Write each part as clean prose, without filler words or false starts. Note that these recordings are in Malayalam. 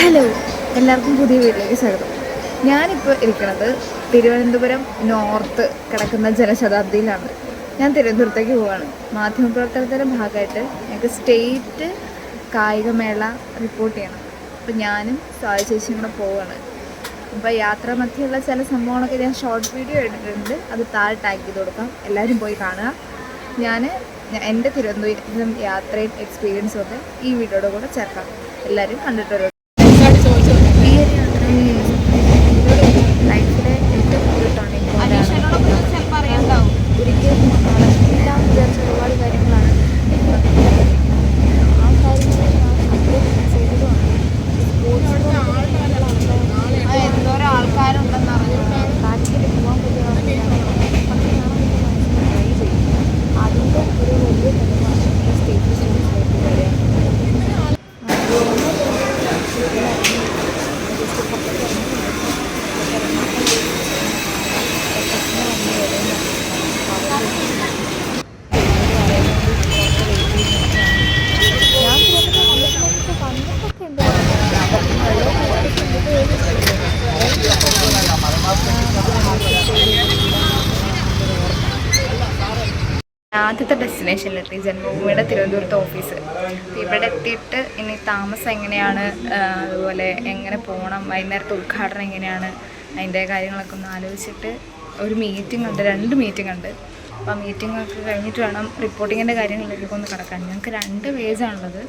ഹലോ, എല്ലാവർക്കും പുതിയ വീട്ടിലേക്ക് സ്വാഗതം. ഞാനിപ്പോൾ ഇരിക്കുന്നത് തിരുവനന്തപുരം നോർത്ത് കിടക്കുന്ന ജനശതാബ്ദിയിലാണ്. ഞാൻ തിരുവനന്തപുരത്തേക്ക് പോവുകയാണ്. മാധ്യമപ്രവർത്തനത്തിൻ്റെ ഭാഗമായിട്ട് ഞങ്ങൾക്ക് സ്റ്റേറ്റ് കായികമേള റിപ്പോർട്ട് ചെയ്യണം. അപ്പോൾ ഞാനും സായ ചേച്ചിയും കൂടെ പോവുകയാണ്. അപ്പോൾ യാത്രാ മധ്യമുള്ള ചില സംഭവങ്ങളൊക്കെ ഞാൻ ഷോർട്ട് വീഡിയോ എടുത്തിട്ടുണ്ട്. അത് താഴെ ടാഗ് ചെയ്ത് കൊടുക്കാം. എല്ലാവരും പോയി കാണുക. ഞാൻ എൻ്റെ തിരുവനന്തപുരം യാത്രയും എക്സ്പീരിയൻസും ഒക്കെ ഈ വീഡിയോയുടെ കൂടെ ചേർക്കാം. എല്ലാവരും കണ്ടിട്ട് വരും. ഈ ഒരു യാത്ര ലൈഫിലെ ഏറ്റവും കൂടുതൽ ടേണിംഗ് പോയിന്റാണ്. ഒരിക്കലും നടക്കില്ല വിചാരിച്ച ഒരുപാട് കാര്യങ്ങളാണ് ആ കാര്യങ്ങൾ ഞാൻ ചെയ്തതുമാണ്. എന്തോരം ആൾക്കാരുണ്ടെന്ന് അറിഞ്ഞിട്ടാണ് പ്രാക്ടിക്കലി പോകാൻ പറ്റുക. പക്ഷേ ഞാൻ ട്രൈ ചെയ്യും. അതിൻ്റെ ഒരു വലിയ കഴിവാണ് ഈ സ്റ്റേറ്റ് സ്റ്റേറ്റ്സിലേക്ക് വരിക. ആദ്യത്തെ ഡെസ്റ്റിനേഷനിലെത്തി, ജന്മഭൂമിയുടെ തിരുവനന്തപുരത്ത് ഓഫീസ്. അപ്പോൾ ഇവിടെ എത്തിയിട്ട് ഇനി താമസം എങ്ങനെയാണ്, അതുപോലെ എങ്ങനെ പോകണം, വൈകുന്നേരത്തെ ഉദ്ഘാടനം എങ്ങനെയാണ്, അതിൻ്റെ കാര്യങ്ങളൊക്കെ ഒന്ന് ആലോചിച്ചിട്ട് ഒരു മീറ്റിംഗ് ഉണ്ട്, 2 മീറ്റിംഗ് ഉണ്ട്. അപ്പോൾ ആ മീറ്റിങ്ങൊക്കെ കഴിഞ്ഞിട്ട് വേണം റിപ്പോർട്ടിങ്ങിൻ്റെ കാര്യങ്ങളിലേക്കൊക്കെ ഒന്ന് കിടക്കാൻ. ഞങ്ങൾക്ക് 2 പേജാണുള്ളത്.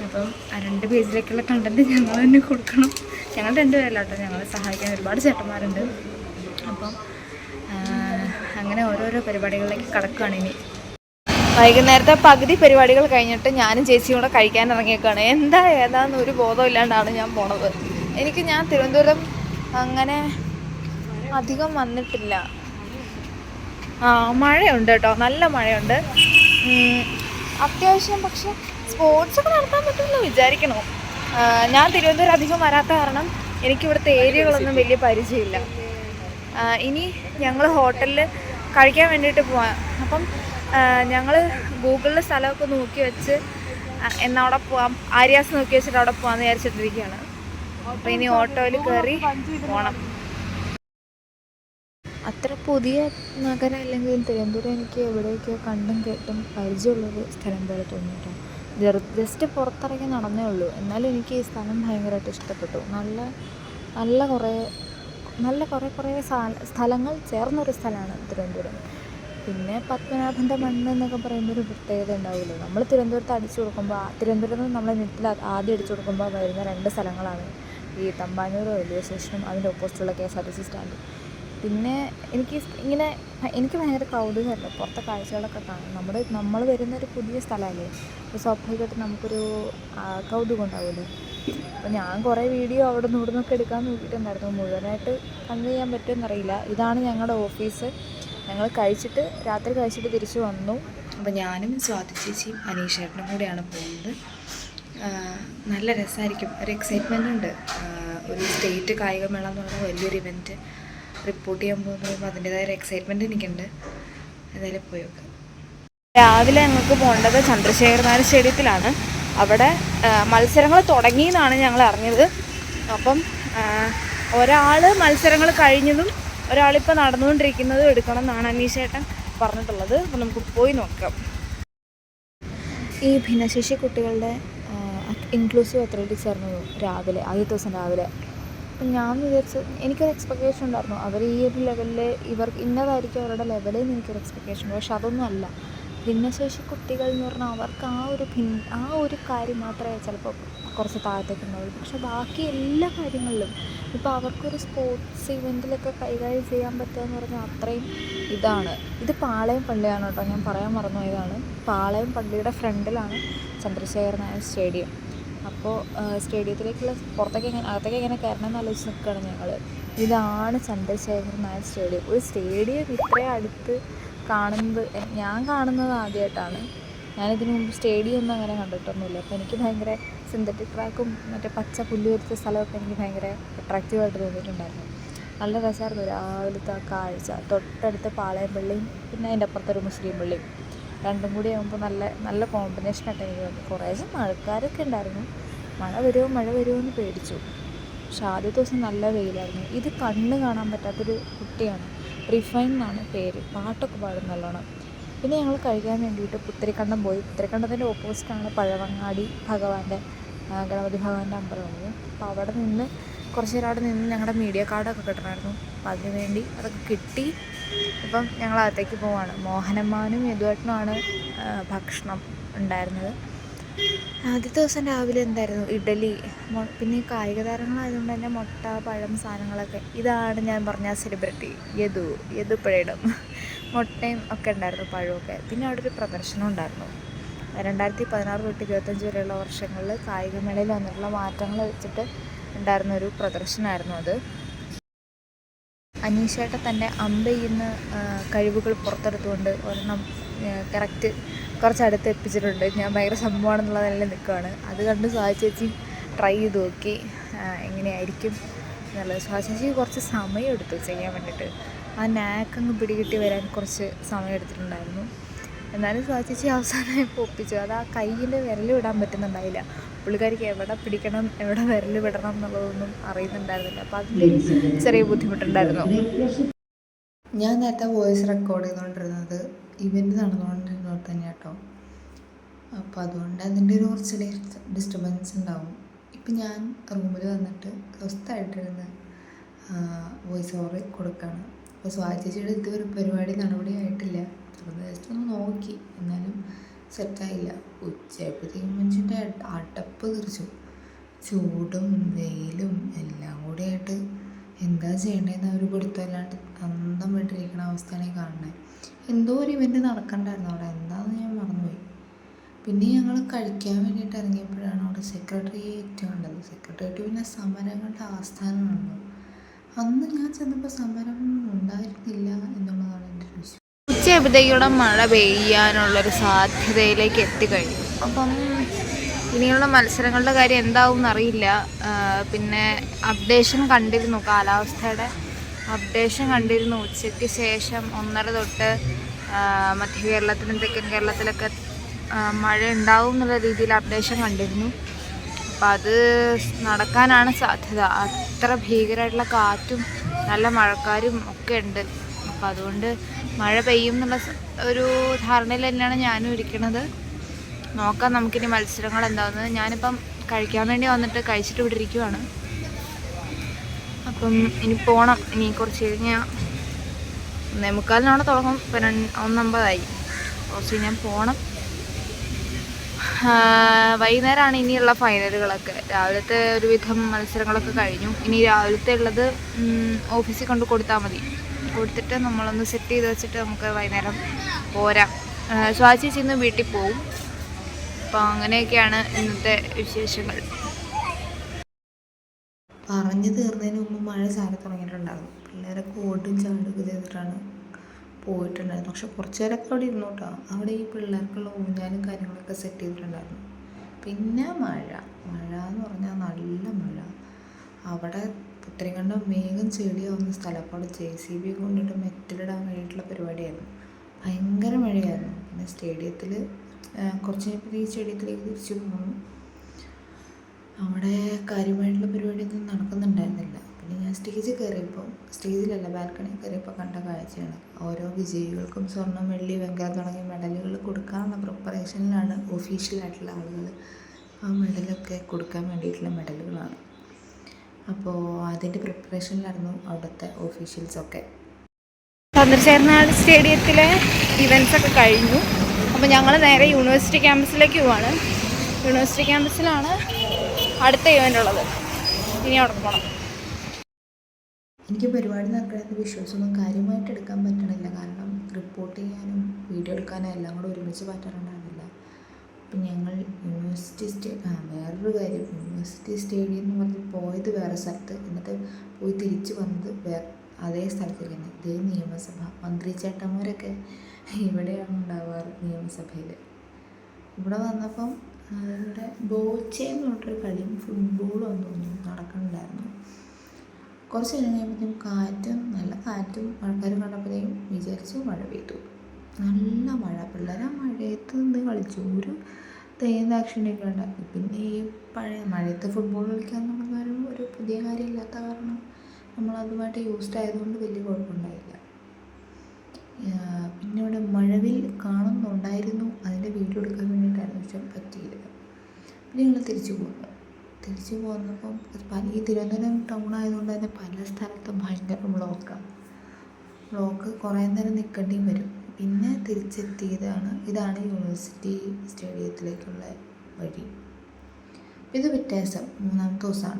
അപ്പം ആ 2 പേജിലേക്കുള്ള കണ്ടൻറ്റ് ഞങ്ങൾ തന്നെ കൊടുക്കണം. ഞങ്ങൾ 2 പേരല്ല കേട്ടോ, ഞങ്ങളെ സഹായിക്കാൻ ഒരുപാട് ചേട്ടന്മാരുണ്ട്. അപ്പം അങ്ങനെ ഓരോരോ പരിപാടികളിലേക്ക് കടക്കുകയാണ്. ഇനി വൈകുന്നേരത്തെ പകുതി പരിപാടികൾ കഴിഞ്ഞിട്ട് ഞാനും ചേച്ചിയും കൂടെ കഴിക്കാൻ ഇറങ്ങിയേക്കാണ്. ഏതാന്ന് ഒരു ബോധമില്ലാണ്ടാണ് ഞാൻ പോണത്. ഞാൻ തിരുവനന്തപുരം അങ്ങനെ അധികം വന്നിട്ടില്ല. മഴയുണ്ട് കേട്ടോ, നല്ല മഴയുണ്ട് അത്യാവശ്യം. പക്ഷെ സ്പോർട്സൊക്കെ നടത്താൻ പറ്റുമെന്ന് വിചാരിക്കണോ. ഞാൻ തിരുവനന്തപുരം അധികം വരാത്ത കാരണം എനിക്കിവിടുത്തെ ഏരിയകളൊന്നും വലിയ പരിചയമില്ല. ഇനി ഞങ്ങൾ ഹോട്ടലിൽ കഴിക്കാൻ വേണ്ടിയിട്ട് പോവാം. അപ്പം ഞങ്ങൾ ഗൂഗിളിൽ സ്ഥലമൊക്കെ നോക്കി വെച്ച് എന്നാൽ അവിടെ പോവാം, ആര്യാസ് നോക്കി വെച്ചിട്ട് അവിടെ പോകാമെന്ന് വിചാരിച്ചിട്ടിരിക്കുകയാണ്. അപ്പോൾ ഇനി ഓട്ടോയിൽ കയറി പോകണം. അത്ര പുതിയ നഗരം അല്ലെങ്കിൽ തിരുവനന്തപുരം എനിക്ക് എവിടെയൊക്കെയോ കണ്ടും കേട്ടും പരിചയമുള്ളൊരു സ്ഥലം പോലെ തോന്നിയിട്ടോ. ജസ്റ്റ് പുറത്തിറങ്ങി നടന്നേ ഉള്ളൂ. എന്നാലും എനിക്ക് ഈ സ്ഥലം ഭയങ്കരമായിട്ട് ഇഷ്ടപ്പെട്ടു. നല്ല കുറേ സ്ഥലങ്ങൾ ചേർന്നൊരു സ്ഥലമാണ് തിരുവനന്തപുരം. പിന്നെ പത്മനാഭൻ്റെ മണ്ണ് എന്നൊക്കെ പറയുമ്പോൾ ഒരു പ്രത്യേകത ഉണ്ടാവുമല്ലോ. നമ്മൾ തിരുവനന്തപുരത്ത് അടിച്ചു കൊടുക്കുമ്പോൾ, തിരുവനന്തപുരത്ത് നമ്മൾ നെറ്റിൽ ആദ്യം അടിച്ചു കൊടുക്കുമ്പോൾ വരുന്ന 2 സ്ഥലങ്ങളാണ് ഈ തമ്പാനൂർ റെയിൽവേ സ്റ്റേഷനും അതിൻ്റെ ഓപ്പോസിറ്റുള്ള KSRTC സ്റ്റാൻഡ്. പിന്നെ എനിക്ക് ഭയങ്കര കൗതുകമല്ലോ പുറത്തെ കാഴ്ചകളൊക്കെ കാണും. നമ്മൾ വരുന്നൊരു പുതിയ സ്ഥലമല്ലേ, അപ്പോൾ സ്വാഭാവികമായിട്ട് നമുക്കൊരു കൗതുകം ഉണ്ടാവുമല്ലോ. അപ്പോൾ ഞാൻ കുറേ വീഡിയോ അവിടെ നിന്ന് ഇവിടുന്നൊക്കെ എടുക്കാൻ നോക്കിയിട്ടുണ്ടായിരുന്നു. മുഴുവനായിട്ട് കൺവേ ചെയ്യാൻ പറ്റുമെന്നറിയില്ല. ഇതാണ് ഞങ്ങളുടെ ഓഫീസ്. ഞങ്ങൾ രാത്രി കഴിച്ചിട്ട് തിരിച്ചു വന്നു. അപ്പോൾ ഞാനും സ്വാതി ചേച്ചിയും അനീഷേട്ടനും കൂടെയാണ് പോകുന്നത്. നല്ല രസമായിരിക്കും, ഒരു എക്സൈറ്റ്മെൻ്റ് ഉണ്ട്. ഒരു സ്റ്റേറ്റ് കായികമേള എന്ന് പറയുന്ന വലിയൊരു ഇവൻറ്റ് റിപ്പോർട്ട് ചെയ്യാൻ പോകുമ്പോൾ അതിൻ്റേതായ ഒരു എക്സൈറ്റ്മെൻറ്റ് എനിക്കുണ്ട്. എന്തായാലും പോയി നോക്കാം. രാവിലെ ഞങ്ങൾക്ക് പോകേണ്ടത് ചന്ദ്രശേഖർ നായർ സ്റ്റേഡിയത്തിലാണ്. അവിടെ മത്സരങ്ങൾ തുടങ്ങിയെന്നാണ് ഞങ്ങൾ അറിഞ്ഞത്. അപ്പം ഒരാൾ മത്സരങ്ങൾ കഴിഞ്ഞതും ഒരാളിപ്പോൾ നടന്നുകൊണ്ടിരിക്കുന്നതും എടുക്കണം എന്നാണ് അനീഷേട്ടൻ പറഞ്ഞിട്ടുള്ളത്. അപ്പോൾ നമുക്ക് പോയി നോക്കാം. ഈ ഭിന്നശേഷി കുട്ടികളുടെ ഇൻക്ലൂസീവ് അത്ലറ്റിക്സ് ആയിരുന്നു രാവിലെ, ആദ്യത്തെ ദിവസം രാവിലെ. അപ്പം ഞാൻ വിചാരിച്ചു, എനിക്കൊരു എക്സ്പെക്റ്റേഷൻ ഉണ്ടായിരുന്നു അവർ ഈ ഒരു ലെവലിൽ ഇന്നതായിരിക്കും അവരുടെ ലെവലിൽ നിന്ന് എനിക്കൊരു എക്സ്പെക്റ്റേഷൻ ഉണ്ട്. പക്ഷെ അതൊന്നും അല്ല. ഭിന്നശേഷി കുട്ടികൾ എന്ന് പറഞ്ഞാൽ അവർക്ക് ആ ഒരു കാര്യം മാത്രമേ ചിലപ്പോൾ കുറച്ച് താഴത്തേക്ക് ഉണ്ടാവുള്ളൂ. പക്ഷെ ബാക്കി എല്ലാ കാര്യങ്ങളിലും ഇപ്പോൾ അവർക്കൊരു സ്പോർട്സ് ഇവൻറ്റിലൊക്കെ കൈകാര്യം ചെയ്യാൻ പറ്റുക എന്ന് പറഞ്ഞാൽ അത്രയും ഇതാണ്. ഇത് പാളയം പള്ളിയാണ് കേട്ടോ, ഞാൻ പറയാൻ മറന്നുപോയതാണ്. പാളയം പള്ളിയുടെ ഫ്രണ്ടിലാണ് ചന്ദ്രശേഖർ നായർ സ്റ്റേഡിയം. അപ്പോൾ സ്റ്റേഡിയത്തിലേക്കുള്ള അകത്തേക്ക് എങ്ങനെ കയറണമെന്ന് ആലോചിച്ച് നിൽക്കുകയാണ് ഞങ്ങൾ. ഇതാണ് ചന്ദ്രശേഖർ നായർ സ്റ്റേഡിയം. ഒരു സ്റ്റേഡിയം ഇത്രയും അടുത്ത് ഞാൻ കാണുന്നത് ആദ്യമായിട്ടാണ്. ഞാനിതിനു മുമ്പ് സ്റ്റേഡിയം ഒന്നും അങ്ങനെ കണ്ടിട്ടൊന്നുമില്ല. അപ്പോൾ എനിക്ക് ഭയങ്കര സിന്തറ്റിക് ട്രാക്കും മറ്റേ പച്ച പുല്ല് വരുത്ത സ്ഥലമൊക്കെ എനിക്ക് ഭയങ്കര അട്രാക്റ്റീവായിട്ട് തോന്നിയിട്ടുണ്ടായിരുന്നു. നല്ല രസമായിരുന്നു രാവിലത്തെ ആ കാഴ്ച. തൊട്ടടുത്ത് പാളയം പള്ളിയും പിന്നെ അതിൻ്റെ അപ്പുറത്തൊരു മുസ്ലിം പള്ളിയും രണ്ടും കൂടി ആകുമ്പോൾ നല്ല കോമ്പിനേഷനായിട്ട് എനിക്ക് തോന്നി. കുറേശ്ശെ മഴക്കാരൊക്കെ ഉണ്ടായിരുന്നു. മഴ വരുമോ എന്ന് പേടിച്ചു. പക്ഷെ ആദ്യത്തെ ദിവസം നല്ല വെയിലായിരുന്നു. ഇത് കണ്ണ് കാണാൻ പറ്റാത്തൊരു കുട്ടിയാണ്, റിഫൈൻ എന്നാണ് പേര്, പാട്ടൊക്കെ പാടും നല്ലോണം. പിന്നെ ഞങ്ങൾ കഴിക്കാൻ വേണ്ടിയിട്ട് പുത്തരിക്കണ്ടം പോയി. പുത്തരിക്കണ്ടത്തിൻ്റെ ഓപ്പോസിറ്റാണ് പഴവങ്ങാടി ഭഗവാന്റെ ഗണപതി ഭഗവാന്റെ അമ്പലമുള്ളത്. അപ്പോൾ അവിടെ നിന്ന് കുറച്ച് നേരം അവിടെ നിന്ന് ഞങ്ങളുടെ മീഡിയ കാർഡൊക്കെ കിട്ടണമായിരുന്നു. അപ്പോൾ അതിന് വേണ്ടി അതൊക്കെ കിട്ടി. ഇപ്പം ഞങ്ങൾ അകത്തേക്ക് പോവാണ്. മോഹനമ്മാനും യദുവേട്ടനുമാണ് ഭക്ഷണം ഉണ്ടായിരുന്നത്. ആദ്യത്തെ ദിവസം രാവിലെ എന്തായിരുന്നു, ഇഡലി. പിന്നെ കായിക താരങ്ങളായതുകൊണ്ട് തന്നെ മുട്ട, പഴം സാധനങ്ങളൊക്കെ. ഇതാണ് ഞാൻ പറഞ്ഞ സെലിബ്രിറ്റി യദു പിഴയിടും. മുട്ടയും ഒക്കെ ഉണ്ടായിരുന്നു, പഴമൊക്കെ. പിന്നെ അവിടെ ഒരു പ്രദർശനം ഉണ്ടായിരുന്നു. 2016 തൊട്ട് 2025 വരെയുള്ള വർഷങ്ങളിൽ കായികമേളയിൽ വന്നിട്ടുള്ള മാറ്റങ്ങൾ വെച്ചിട്ട് ഉണ്ടായിരുന്നൊരു പ്രദർശനമായിരുന്നു അത്. അനീഷേട്ട തൻ്റെ അമ്പെയ്യുന്ന കഴിവുകൾ പുറത്തെടുത്തുകൊണ്ട് ഒരെണ്ണം കറക്റ്റ് കുറച്ചടുത്ത് എത്തിച്ചിട്ടുണ്ട്. ഞാൻ ഭയങ്കര സംഭവമാണെന്നുള്ള നിലയിൽ നിൽക്കുകയാണ്. അത് കണ്ട് ചേച്ചി ട്രൈ ചെയ്ത് നോക്കി എങ്ങനെയായിരിക്കും എന്നുള്ളത്. ചേച്ചി കുറച്ച് സമയം എടുത്തു ചെയ്യാൻ വേണ്ടിയിട്ട്. ആ നാക്കങ്ങ് പിടികിട്ടി വരാൻ കുറച്ച് സമയം എടുത്തിട്ടുണ്ടായിരുന്നു. എന്നാലും ചേച്ചി അവസാനമായപ്പോൾ ഒപ്പിച്ചു. അത് ആ കയ്യിൽ വിരൽ വിടാൻ പറ്റുന്നുണ്ടായില്ല. പുള്ളിക്കാരിക്ക് എവിടെ പിടിക്കണം, എവിടെ വിരൽ വിടണം എന്നുള്ളതൊന്നും അറിയുന്നുണ്ടായിരുന്നില്ല. അപ്പോൾ അതിൽ ചെറിയ ബുദ്ധിമുട്ടുണ്ടായിരുന്നു. ഞാൻ നേരത്തെ വോയിസ് റെക്കോർഡ് ചെയ്തുകൊണ്ടിരുന്നത് ഇവൻറ്റ് നടന്നുകൊണ്ടിരുന്നത് തന്നെ കേട്ടോ. അപ്പോൾ അതുകൊണ്ട് അതിൻ്റെ ഒരു കുറച്ച് ഡിസ്റ്റർബൻസ് ഉണ്ടാവും. ഇപ്പം ഞാൻ റൂമിൽ വന്നിട്ട് സ്വസ്ഥമായിട്ടിരുന്ന് വോയിസ് ഓവർ കൊടുക്കുകയാണ്. അപ്പോൾ ചേച്ചിയുടെ ഇതുവരെ പരിപാടി നടപടിയായിട്ടില്ല. ജസ്റ്റ് ഒന്ന് നോക്കി, എന്നാലും സെറ്റായില്ല. ഉച്ചയായപ്പോഴത്തേക്കും മനുഷ്യൻ്റെ അടപ്പ് തെറിച്ചു. ചൂടും വെയിലും എല്ലാം കൂടി ആയിട്ട് എന്താ ചെയ്യേണ്ടതെന്ന് അവർ പിടുത്തമില്ലാണ്ട് അന്തം വിട്ടിരിക്കുന്ന അവസ്ഥയാണ് ഈ കാണുന്നത്. എന്തോ ഒരു ഇവൻറ്റ് നടക്കണ്ടായിരുന്നു അവിടെ, എന്താണെന്ന് ഞാൻ മറന്നുപോയി. പിന്നെ ഞങ്ങൾ കഴിക്കാൻ വേണ്ടിയിട്ട് ഇറങ്ങിയപ്പോഴാണ് അവിടെ സെക്രട്ടേറിയറ്റ് കണ്ടത്. സെക്രട്ടേറിയറ്റ് പിന്നെ സമരങ്ങളുടെ ആസ്ഥാനമാണല്ലോ. അന്ന് ഞാൻ ചെന്നപ്പോൾ സമരം ഉണ്ടായിരുന്നില്ല എന്നുള്ളതാണ് എൻ്റെ ഒരു വിശ്വാസം. ഉച്ചയായപ്പോഴത്തേക്കൂടെ മഴ പെയ്യാനുള്ളൊരു സാധ്യതയിലേക്ക് എത്തിക്കഴിഞ്ഞു. അപ്പം ഇനിയുള്ള മത്സരങ്ങളുടെ കാര്യം എന്താവും എന്നറിയില്ല. പിന്നെ അപ്ഡേഷൻ കണ്ടിരുന്നു, കാലാവസ്ഥയുടെ അപ്ഡേഷൻ കണ്ടിരുന്നു. ഉച്ചയ്ക്ക് ശേഷം 1:30 തൊട്ട് മധ്യ കേരളത്തിലും തെക്കൻ കേരളത്തിലൊക്കെ മഴ ഉണ്ടാവും എന്നുള്ള രീതിയിൽ അപ്ഡേഷൻ കണ്ടിരുന്നു. അപ്പം അത് നടക്കാനാണ് സാധ്യത. അത്ര ഭീകരമായിട്ടുള്ള കാറ്റും നല്ല മഴക്കാരും ഒക്കെ ഉണ്ട്. അപ്പം അതുകൊണ്ട് മഴ പെയ്യും എന്നുള്ള ഒരു ധാരണയിൽ തന്നെയാണ് ഞാനും ഇരിക്കുന്നത്. നോക്കാം നമുക്കിനി മത്സരങ്ങൾ എന്താവുന്നത്. ഞാനിപ്പം കഴിക്കാൻ വേണ്ടി വന്നിട്ട് കഴിച്ചിട്ട് ഇവിടെ ഇരിക്കുവാണ്. അപ്പം ഇനി പോകണം. ഇനി കുറച്ച് കഴിഞ്ഞാൽ 1:45 തുടങ്ങും. ഇപ്പം 1:50 കുറച്ച് കഴിഞ്ഞാൽ പോകണം. വൈകുന്നേരമാണ് ഇനിയുള്ള ഫൈനലുകളൊക്കെ. രാവിലത്തെ ഒരുവിധം മത്സരങ്ങളൊക്കെ കഴിഞ്ഞു. ഇനി രാവിലത്തെ ഉള്ളത് ഓഫീസിൽ കൊണ്ട് കൊടുത്താൽ മതി. കൊടുത്തിട്ട് നമ്മളൊന്ന് സെറ്റ് ചെയ്ത് വെച്ചിട്ട് നമുക്ക് വൈകുന്നേരം പോരാം. ചേച്ചി ഇന്ന് വീട്ടിൽ പോവും. അപ്പോൾ അങ്ങനെയൊക്കെയാണ് ഇന്നത്തെ വിശേഷങ്ങൾ. പറഞ്ഞു തീർന്നതിന് മുമ്പ് മഴ ചാടി തുടങ്ങിയിട്ടുണ്ടായിരുന്നു. പിള്ളേരൊക്കെ ഓടും ചാടുകയൊക്കെ ചെയ്തിട്ടാണ് പോയിട്ടുണ്ടായിരുന്നു. പക്ഷെ കുറച്ച് നേരമൊക്കെ അവിടെ ഇരുന്നു കേട്ടോ. അവിടെ ഈ പിള്ളേർക്കുള്ള ഊഞ്ഞാലും കാര്യങ്ങളൊക്കെ സെറ്റ് ചെയ്തിട്ടുണ്ടായിരുന്നു. പിന്നെ മഴ എന്ന് പറഞ്ഞാൽ നല്ല മഴ. അവിടെ പുത്തരിക്കണ്ടം വേഗം ചെളിയാവുന്ന സ്ഥലം. അപ്പോൾ അവിടെ JCB കൊണ്ടിട്ട് മെറ്റലിടാൻ വേണ്ടിയിട്ടുള്ള പരിപാടിയായിരുന്നു. ഭയങ്കര മഴയായിരുന്നു. പിന്നെ സ്റ്റേഡിയത്തിൽ കുറച്ച് കഴിഞ്ഞപ്പോൾ ഈ സ്റ്റേഡിയത്തിലേക്ക് തിരിച്ചു പോകുന്നു. അവിടെ കാര്യമായിട്ടുള്ള പരിപാടിയൊന്നും നടക്കുന്നുണ്ടായിരുന്നില്ല. പിന്നെ ഞാൻ സ്റ്റേജിൽ കയറിയപ്പോൾ, സ്റ്റേജിലല്ല ബാൽക്കണി കയറിയപ്പോൾ കണ്ട കാഴ്ചയാണ് ഓരോ വിജയികൾക്കും സ്വർണ്ണം, വെള്ളി, വെങ്കലം തുടങ്ങിയ മെഡലുകൾ കൊടുക്കാനുള്ള പ്രിപ്പറേഷനിലാണ് ഒഫീഷ്യലായിട്ടുള്ള ആളുകൾ. ആ മെഡലൊക്കെ കൊടുക്കാൻ വേണ്ടിയിട്ടുള്ള മെഡലുകളാണ്. അപ്പോൾ അതിൻ്റെ പ്രിപ്പറേഷനിലായിരുന്നു അവിടുത്തെ ഓഫീഷ്യൽസൊക്കെ. ചന്ദ്രശേഖരനാട് സ്റ്റേഡിയത്തിലെ ഇവൻറ്റ്സൊക്കെ കഴിഞ്ഞു. അപ്പോൾ ഞങ്ങൾ നേരെ യൂണിവേഴ്സിറ്റി ക്യാമ്പസിലേക്ക് പോവാണ്. യൂണിവേഴ്സിറ്റി ക്യാമ്പസിലാണ് അടുത്ത ഇവൻ്റ് ഉള്ളത്. ഇനി അവിടെ പോകണം. എനിക്ക് പരിപാടി നടക്കുന്ന വിഷ്വൽസൊന്നും കാര്യമായിട്ട് എടുക്കാൻ പറ്റണില്ല. കാരണം റിപ്പോർട്ട് ചെയ്യാനും വീഡിയോ എടുക്കാനും എല്ലാം കൂടെ ഒരുമിച്ച് പറ്റാറുണ്ടായിരുന്നില്ല. അപ്പം ഞങ്ങൾ വേറൊരു കാര്യം, യൂണിവേഴ്സിറ്റി സ്റ്റേഡിയം എന്ന് പറഞ്ഞ് പോയത് വേറെ സ്ഥലത്ത്, എന്നിട്ട് പോയി തിരിച്ച് വന്നത് അതേ സ്ഥലത്തേക്ക് തന്നെ. ഇതേ നിയമസഭ, മന്ത്രി ചേട്ടന്മാരൊക്കെ ഇവിടെയാണ് ഉണ്ടാവാറ് നിയമസഭയിൽ. ഇവിടെ വന്നപ്പം ഇവിടെ ബോച്ചെന്ന് പറഞ്ഞിട്ടൊരു കളിയും ഫുട്ബോളും തോന്നുന്നു നടക്കുന്നുണ്ടായിരുന്നു. കുറച്ച് നേരം കഴിയുമ്പോഴത്തേക്കും നല്ല കാറ്റും ആൾക്കാരും കണ്ടപ്പോഴത്തേക്കും വിചാരിച്ചു മഴ പെയ്തു. നല്ല മഴ. പിള്ളേർ ആ മഴയത്ത് നിന്ന് കളിച്ചു. ഒരു തേയുന്ന ആക്ഷനൊക്കെ ഉണ്ടാക്കി. പിന്നെ ഈ പഴയ മഴയത്ത് ഫുട്ബോൾ കളിക്കാൻ തുടങ്ങാനും ഒരു പുതിയ കാര്യമില്ലാത്ത കാരണം നമ്മളതുമായിട്ട് യൂസ്ഡ് ആയതുകൊണ്ട് വലിയ കുഴപ്പമുണ്ടായില്ല. പിന്നെ ഇവിടെ മഴവിൽ കാണുന്നുണ്ടായിരുന്നു, അതിൻ്റെ വീഡിയോ എടുക്കാൻ വേണ്ടിയിട്ടായിരുന്നു, പക്ഷെ പറ്റിയില്ല. പിന്നെ ഞങ്ങൾ തിരിച്ചു പോന്നപ്പം ഈ തിരുവനന്തപുരം ടൗൺ ആയതുകൊണ്ട് തന്നെ പല സ്ഥലത്തും ഭയങ്കര ബ്ലോക്ക് കുറേ നേരം നിൽക്കേണ്ടിയും വരും. പിന്നെ ഇതാണ് യൂണിവേഴ്സിറ്റി സ്റ്റേഡിയത്തിലേക്കുള്ള വഴി. ഇത് വ്യത്യാസം മൂന്നാമത്തെ ദിവസം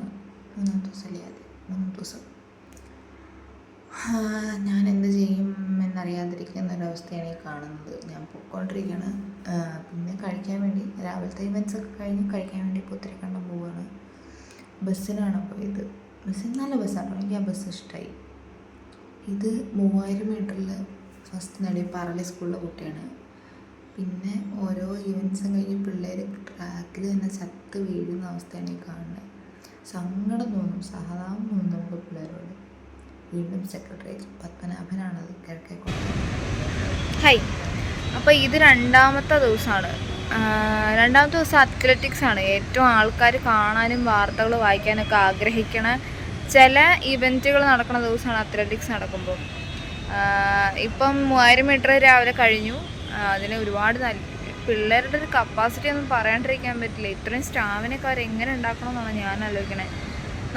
ഞാൻ എന്ത് ചെയ്യും എന്നറിയാതിരിക്കുന്ന ഒരവസ്ഥയാണ് ഈ കാണുന്നത്. ഞാൻ പൊയ്ക്കൊണ്ടിരിക്കുകയാണ്. പിന്നെ കഴിക്കാൻ വേണ്ടി രാവിലത്തെ ഇവൻറ്റ്സൊക്കെ കഴിഞ്ഞ് കഴിക്കാൻ വേണ്ടി പുത്തരിക്കണ്ടം പോവുകയാണ്. ബസ്സിനാണ് പോയത്. നല്ല ബസ്സാണ്, എനിക്ക് ആ ബസ് ഇഷ്ടമായി. ഇത് 3000 മീറ്ററിൽ ഫസ്റ്റ് നേടിയ പറളി സ്കൂളിലെ കുട്ടിയാണ്. പിന്നെ ഓരോ ഇവൻറ്റ്സും കഴിഞ്ഞ് പിള്ളേർ ട്രാക്കിൽ തന്നെ ചത്ത് വീഴുന്ന അവസ്ഥയാണ് ഈ കാണുന്നത്. സങ്കടം തോന്നും, സഹതാപം തോന്നും നമുക്ക് പിള്ളേരോട്. വീണ്ടും സെക്രട്ടേറിയറ്റ് പത്മനാഭനാണത് കിഴക്കേക്കോട്ട. ഹായ്, അപ്പോൾ ഇത് രണ്ടാമത്തെ ദിവസമാണ്. രണ്ടാമത്തെ ദിവസം അത്ലറ്റിക്സ് ആണ്. ഏറ്റവും ആൾക്കാർ കാണാനും വാർത്തകൾ വായിക്കാനൊക്കെ ആഗ്രഹിക്കണ ചില ഇവൻറ്റുകൾ നടക്കുന്ന ദിവസമാണ് അത്ലറ്റിക്സ് നടക്കുമ്പോൾ. ഇപ്പം 3000 മീറ്റർ രാവിലെ കഴിഞ്ഞു. അതിന് ഒരുപാട് പിള്ളേരുടെ ഒരു കപ്പാസിറ്റി ഒന്നും പറയാണ്ടിരിക്കാൻ പറ്റില്ല. ഇത്രയും സ്റ്റാമിനൊക്കെ അവരെങ്ങനെ ഉണ്ടാക്കണമെന്നാണ് ഞാൻ ആലോചിക്കണേ.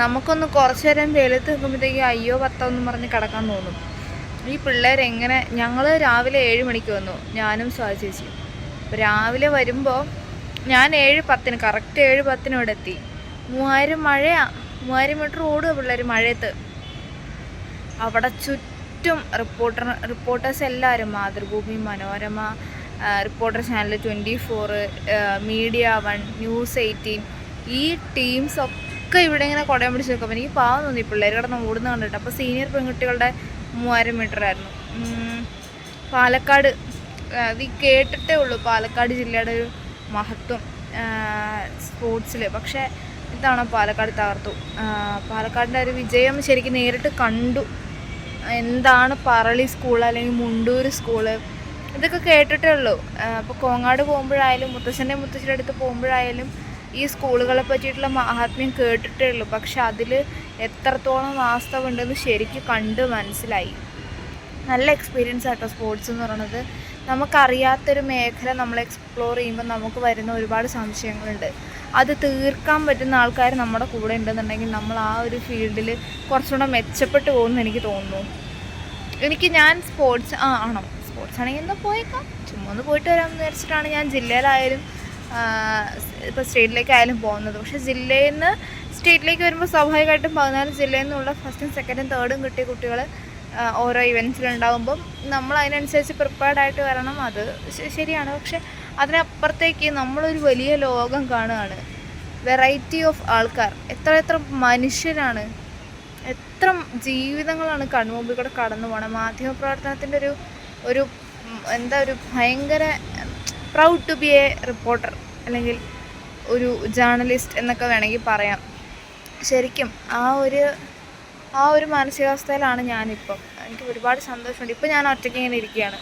നമുക്കൊന്ന് കുറച്ച് നേരം വെയിലത്ത് നിൽക്കുമ്പോഴത്തേക്ക് അയ്യോ പത്തെന്നും പറഞ്ഞ് കിടക്കാൻ തോന്നും. ഈ പിള്ളേരെങ്ങനെ, ഞങ്ങൾ രാവിലെ 7 മണിക്ക് വന്നു, ഞാനും ചേച്ചി. അപ്പോൾ രാവിലെ വരുമ്പോൾ ഞാൻ 7:10 കറക്റ്റ് 7:10 ഇവിടെ എത്തി. 3000 മീറ്റർ ഓടുക പിള്ളേർ മഴയത്ത്. അവിടെ ചുറ്റും റിപ്പോർട്ടേഴ്സ് എല്ലാവരും, Mathrubhumi, Manorama, reporter channel 24, media 1, news 18, ഈ ടീംസൊക്കെ ഇവിടെ ഇങ്ങനെ കുടയം പിടിച്ച് നിൽക്കും. എനിക്ക് പാവം തോന്നി പിള്ളേർ കിടന്ന് ഓടുന്ന കണ്ടിട്ട്. അപ്പോൾ സീനിയർ പെൺകുട്ടികളുടെ 3000 മീറ്റർ ആയിരുന്നു. പാലക്കാട്, അത് കേട്ടിട്ടേ ഉള്ളൂ പാലക്കാട് ജില്ലയുടെ ഒരു മഹത്വം സ്പോർട്സിൽ. പക്ഷേ ഇത്തവണ പാലക്കാട് തകർത്തു. പാലക്കാടിൻ്റെ ഒരു വിജയം ശരിക്കും നേരിട്ട് കണ്ടു. എന്താണ് പറളി സ്കൂൾ അല്ലെങ്കിൽ മുണ്ടൂർ സ്കൂള്, ഇതൊക്കെ കേട്ടിട്ടേ ഉള്ളൂ. അപ്പോൾ കോങ്ങാട് പോകുമ്പോഴായാലും മുത്തശ്ശൻ്റെ അടുത്ത് പോകുമ്പോഴായാലും ഈ സ്കൂളുകളെ പറ്റിയിട്ടുള്ള മഹാത്മ്യം കേട്ടിട്ടേ ഉള്ളൂ. പക്ഷെ അതിൽ എത്രത്തോളം വാസ്തവമുണ്ടെന്ന് ശരിക്കും കണ്ട് മനസ്സിലായി. നല്ല എക്സ്പീരിയൻസ് ആട്ടോ സ്പോർട്സ് എന്ന് പറയുന്നത്. നമുക്കറിയാത്തൊരു മേഖല നമ്മൾ എക്സ്പ്ലോർ ചെയ്യുമ്പോൾ നമുക്ക് വരുന്ന ഒരുപാട് സംശയങ്ങളുണ്ട്. അത് തീർക്കാൻ പറ്റുന്ന ആൾക്കാർ നമ്മുടെ കൂടെ ഉണ്ടെന്നുണ്ടെങ്കിൽ നമ്മൾ ആ ഒരു ഫീൽഡിൽ കുറച്ചുകൂടെ മെച്ചപ്പെട്ടു പോകുമെന്ന് എനിക്ക് തോന്നുന്നു. ഞാൻ സ്പോർട്സ് ആണെങ്കിൽ ഒന്ന് പോയേക്കാം, ചുമ്മാ ഒന്ന് പോയിട്ട് വരാമെന്ന് വിചാരിച്ചിട്ടാണ് ഞാൻ ജില്ലയിലായാലും ഇപ്പോൾ സ്റ്റേറ്റിലേക്കായാലും പോകുന്നത്. പക്ഷേ ജില്ലയിൽ നിന്ന് സ്റ്റേറ്റിലേക്ക് വരുമ്പോൾ സ്വാഭാവികമായിട്ടും 14 ജില്ലയിൽ നിന്നുള്ള ഫസ്റ്റും സെക്കൻഡും തേർഡും കിട്ടിയ കുട്ടികൾ ഓരോ ഇവൻറ്റ്സിലുണ്ടാകുമ്പം നമ്മൾ അതിനനുസരിച്ച് പ്രിപ്പയർഡായിട്ട് വരണം. അത് ശരിയാണ്. പക്ഷെ അതിനപ്പുറത്തേക്ക് നമ്മളൊരു വലിയ ലോകം കാണുകയാണ്. വെറൈറ്റി ഓഫ് ആൾക്കാർ, എത്ര മനുഷ്യരാണ്, എത്ര ജീവിതങ്ങളാണ് കൺമുമ്പിൽ കൂടെ കടന്നു പോകണം. മാധ്യമപ്രവർത്തനത്തിൻ്റെ ഒരു ഭയങ്കര proud to be a reporter അല്ലെങ്കിൽ ഒരു ജേർണലിസ്റ്റ് എന്നൊക്കെ വേണമെങ്കിൽ പറയാം. ശരിക്കും ആ ഒരു മാനസികാവസ്ഥയിലാണ് ഞാനിപ്പം. എനിക്ക് ഒരുപാട് സന്തോഷമുണ്ട്. ഇപ്പോൾ ഞാൻ ഒറ്റയ്ക്ക് ഇങ്ങനെ ഇരിക്കുകയാണ്.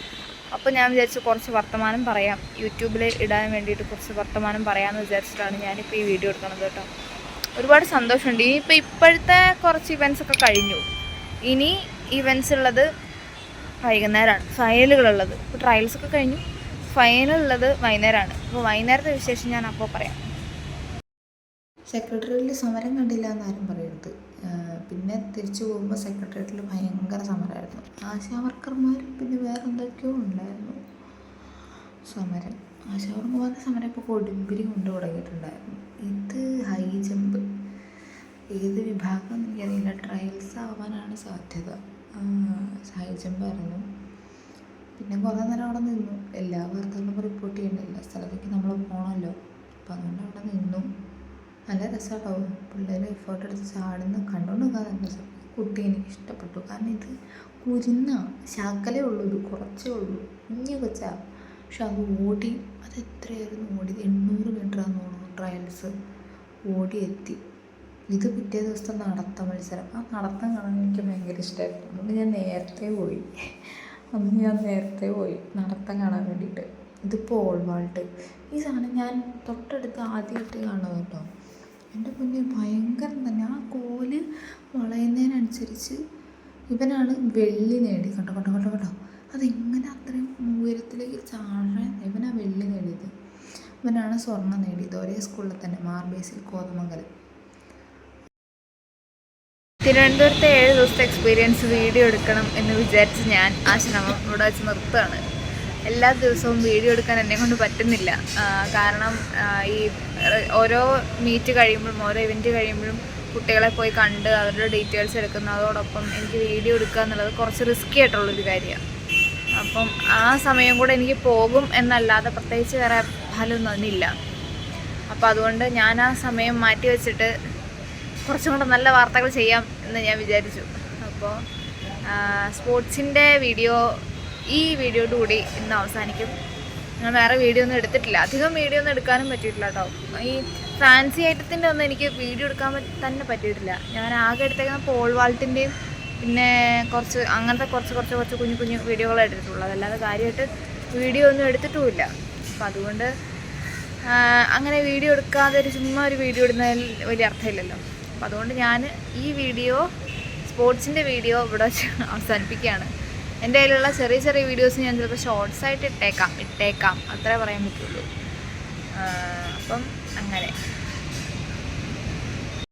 അപ്പോൾ ഞാൻ വിചാരിച്ചു കുറച്ച് വർത്തമാനം പറയാം, യൂട്യൂബിൽ ഇടാൻ വേണ്ടിയിട്ട് കുറച്ച് വർത്തമാനം പറയാമെന്ന് വിചാരിച്ചിട്ടാണ് ഞാനിപ്പോൾ ഈ വീഡിയോ എടുക്കുന്നത് കേട്ടോ. ഒരുപാട് സന്തോഷമുണ്ട്. ഇപ്പോഴത്തെ കുറച്ച് ഇവൻറ്റ്സൊക്കെ കഴിഞ്ഞു. ഇനി ഇവൻറ്റ്സ് ഉള്ളത് വൈകുന്നേരമാണ്, ഫൈനലുകളുള്ളത്. ഇപ്പോൾ ട്രയൽസൊക്കെ കഴിഞ്ഞു, ഫൈനലുള്ളത് വൈകുന്നേരമാണ്. അപ്പോൾ വൈകുന്നേരത്തെ വിശേഷം ഞാൻ അപ്പോൾ പറയാം. സെക്രട്ടേറിയറ്റിൽ സമരം കണ്ടില്ല എന്നാരും പറയരുത്. പിന്നെ തിരിച്ചു പോകുമ്പോൾ സെക്രട്ടേറിയറ്റിൽ ഭയങ്കര സമരമായിരുന്നു. ആശാവർക്കർമാരും പിന്നെ വേറെ എന്തൊക്കെയോ ഉണ്ടായിരുന്നു സമരം. ആശാവർക്കർമാരുടെ സമരം ഇപ്പോൾ കൊടുമ്പിരി കൊണ്ട് തുടങ്ങിയിട്ടുണ്ടായിരുന്നു. ഇത് ഹൈ ജമ്പ്, ഏത് വിഭാഗം എനിക്കറിയില്ല, ട്രയൽസ് ആവാനാണ് സാധ്യത. ഹൈ ജമ്പായിരുന്നു. പിന്നെ കുറേ നേരം അവിടെ നിന്നു. എല്ലാ വാർത്തകളും റിപ്പോർട്ട് ചെയ്യണ്ടല്ലോ, സ്ഥലത്തേക്ക് നമ്മൾ പോകണമല്ലോ. അപ്പം അതുകൊണ്ട് അവിടെ നിന്നു. നല്ല രസമാട്ടോ, പിള്ളേർ എഫേർട്ട് എടുത്ത് ചാടുന്ന കണ്ടുകൊണ്ട് നിൽക്കാൻ നല്ല രസം. കുട്ടി എനിക്ക് ഇഷ്ടപ്പെട്ടു. കാരണം ഇത് കുരുന്ന ശകലേ ഉള്ളൂ, ഇത് കുറച്ചേ ഉള്ളൂ, കുഞ്ഞു കൊച്ചാ. പക്ഷെ അത് ഓടി, അത് എത്രയായിരുന്നു ഓടിയത്, 800 മീറ്ററാന്ന് തോന്നുന്നു ട്രയൽസ് ഓടിയെത്തി. ഇത് പിറ്റേ ദിവസത്തെ നടത്ത മത്സരം. ആ നടത്തം കാണാൻ എനിക്ക് ഭയങ്കര ഇഷ്ടമായിരുന്നു. അതുകൊണ്ട് ഞാൻ നേരത്തെ പോയി നടത്തം കാണാൻ വേണ്ടിയിട്ട്. ഇത് പോൾ വാൾട്ട്. ഈ സാധനം ഞാൻ തൊട്ടടുത്ത് ആദ്യമായിട്ട് കാണുന്നത് കേട്ടോ. എൻ്റെ മുന്നിൽ ഭയങ്കരം തന്നെ. ആ കോല് വളയുന്നതിനനുസരിച്ച് ഇവനാണ് വെള്ളി നേടി. കണ്ടോ കണ്ടോ കണ്ടോ കണ്ടോ, അതെങ്ങനെ അത്രയും ഉയരത്തിലേക്ക് ചാടാൻ ഇവനാ വെള്ളി നേടിയത്. ഇവനാണ് സ്വർണ്ണം നേടിയത് ഒരേ സ്കൂളിൽ തന്നെ, മാർബേസിൽ കോതമംഗലം. തിരുവനന്തപുരത്തെ 7 ദിവസത്തെ എക്സ്പീരിയൻസ് വീഡിയോ എടുക്കണം എന്ന് വിചാരിച്ച് ഞാൻ ആ ശ്രമം ഇവിടെ വെച്ച് നിർത്തുകയാണ്. എല്ലാ ദിവസവും വീഡിയോ എടുക്കാൻ എന്നെ കൊണ്ട് പറ്റുന്നില്ല. കാരണം ഈ ഓരോ മീറ്റ് കഴിയുമ്പോഴും ഓരോ ഇവൻറ്റ് കഴിയുമ്പോഴും കുട്ടികളെ പോയി കണ്ട് അവരുടെ ഡീറ്റെയിൽസ് എടുക്കുന്നതോടൊപ്പം എനിക്ക് വീഡിയോ എടുക്കുക എന്നുള്ളത് കുറച്ച് റിസ്ക്കി ആയിട്ടുള്ളൊരു കാര്യമാണ്. അപ്പം ആ സമയം കൂടെ എനിക്ക് പോകും എന്നല്ലാതെ പ്രത്യേകിച്ച് വേറെ ഫലമൊന്നും അതിനില്ല. അപ്പോൾ അതുകൊണ്ട് ഞാൻ ആ സമയം മാറ്റി വെച്ചിട്ട് കുറച്ചും കൂടെ നല്ല വാർത്തകൾ ചെയ്യാം എന്ന് ഞാൻ വിചാരിച്ചു. അപ്പോൾ സ്പോർട്സിൻ്റെ വീഡിയോ ഈ വീഡിയോയുടെ കൂടി ഇന്ന് അവസാനിക്കും. ഞാൻ വേറെ വീഡിയോ ഒന്നും എടുത്തിട്ടില്ല, അധികം വീഡിയോ ഒന്നും എടുക്കാനും പറ്റിയിട്ടില്ല കേട്ടോ. ഈ ഫാൻസി ഐറ്റത്തിൻ്റെ ഒന്നും എനിക്ക് വീഡിയോ എടുക്കാൻ തന്നെ പറ്റിയിട്ടില്ല. ഞാൻ ആകെ എടുത്തേക്കുന്ന പോൾ വാൾട്ടിൻ്റെയും പിന്നെ അങ്ങനത്തെ കുറച്ച് കുഞ്ഞു കുഞ്ഞു വീഡിയോകളെ എടുത്തിട്ടുള്ളൂ. അതല്ലാതെ കാര്യമായിട്ട് വീഡിയോ ഒന്നും എടുത്തിട്ടുമില്ല. അപ്പം അതുകൊണ്ട് അങ്ങനെ വീഡിയോ എടുക്കാതെ ചുമ്മാ ഒരു വീഡിയോ ഇടുന്നതിൽ വലിയ അർത്ഥമില്ലല്ലോ. അപ്പം അതുകൊണ്ട് ഞാൻ ഈ വീഡിയോ സ്പോർട്സിൻ്റെ വീഡിയോ ഇവിടെ വെച്ച് അവസാനിപ്പിക്കുകയാണ്. എൻ്റെ കയ്യിലുള്ള ചെറിയ ചെറിയ വീഡിയോസ് ഞാൻ ചിലപ്പോൾ ഷോർട്സ് ആയിട്ട് ഇട്ടേക്കാം, അത്രേ പറയാൻ പറ്റുള്ളൂ. അപ്പം അങ്ങനെ